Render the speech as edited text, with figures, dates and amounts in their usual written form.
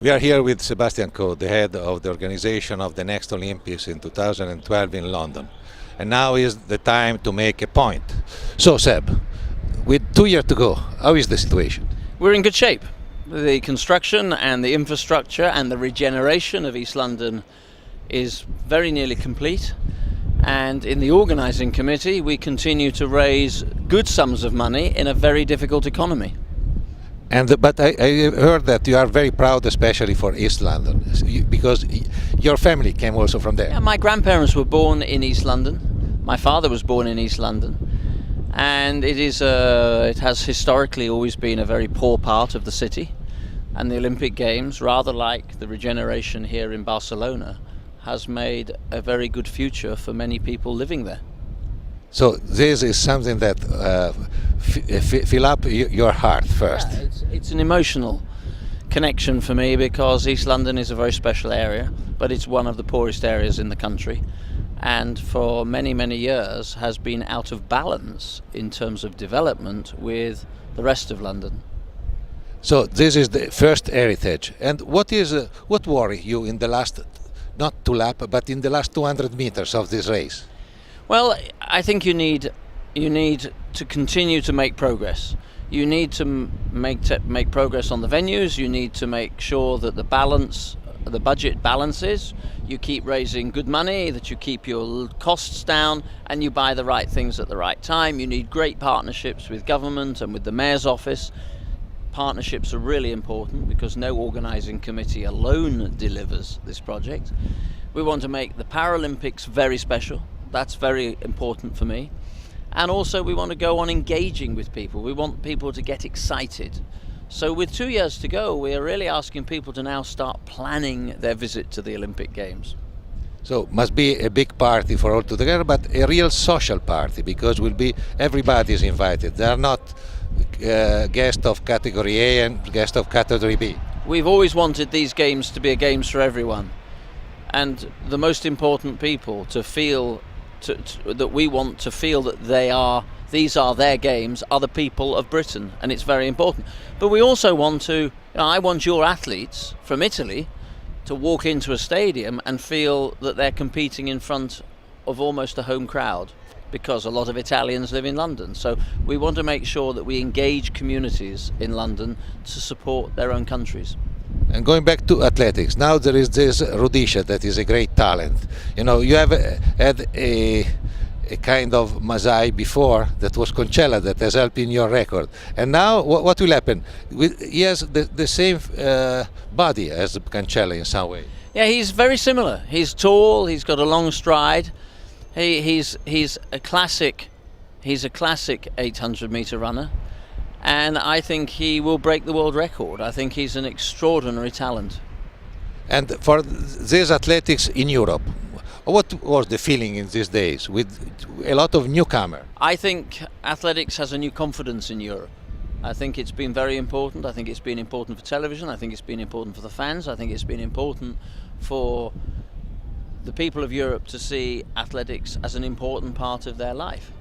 We are here with Sebastian Coe, the head of the organization of the next Olympics in 2012 in London. And now is the time to make a point. So Seb, with 2 years to go, how is the situation? We're in good shape. The construction and the infrastructure and the regeneration of East London is very nearly complete. And in the organising committee, we continue to raise good sums of money in a very difficult economy. But I heard that you are very proud, especially for East London, because your family came also from there. Yeah, my grandparents were born in East London. My father was born in East London, and it has historically always been a very poor part of the city. And the Olympic Games, rather like the regeneration here in Barcelona, has made a very good future for many people living there. So this is something that fill up your heart first. Yeah, it's an emotional connection for me because East London is a very special area, but it's one of the poorest areas in the country, and for many, many years has been out of balance in terms of development with the rest of London. So this is the first heritage. And what worry you in the last, not two lap, but in the last 200 meters of this race? Well, I think you need to continue to make progress. You need to make progress on the venues. You need to make sure that the budget balances. You keep raising good money, that you keep your costs down, and you buy the right things at the right time. You need great partnerships with government and with the mayor's office. Partnerships are really important because no organising committee alone delivers this project. We want to make the Paralympics very special. That's very important for me. And also we want to go on engaging with people. We want people to get excited. So with 2 years to go, we are really asking people to now start planning their visit to the Olympic Games. So must be a big party for all together, but a real social party, because everybody is invited. They are not guests of category A and guests of category B. We've always wanted these games to be a games for everyone. And the most important people to feel that we want to feel that these are their games are the people of Britain, and it's very important. But we also want I want your athletes from Italy to walk into a stadium and feel that they're competing in front of almost a home crowd, because a lot of Italians live in London. So we want to make sure that we engage communities in London to support their own countries. And going back to athletics, now there is this Rudisha that is a great talent. You have had a kind of Masai before that was Concella that has helped in your record. And now what will happen? He has the same body as Concella in some way. Yeah, he's very similar. He's tall, he's got a long stride. He's a classic 800-meter runner. And I think he will break the world record. I think he's an extraordinary talent. And for these athletics in Europe, what was the feeling in these days with a lot of newcomers? I think athletics has a new confidence in Europe. I think it's been very important. I think it's been important for television. I think it's been important for the fans. I think it's been important for the people of Europe to see athletics as an important part of their life.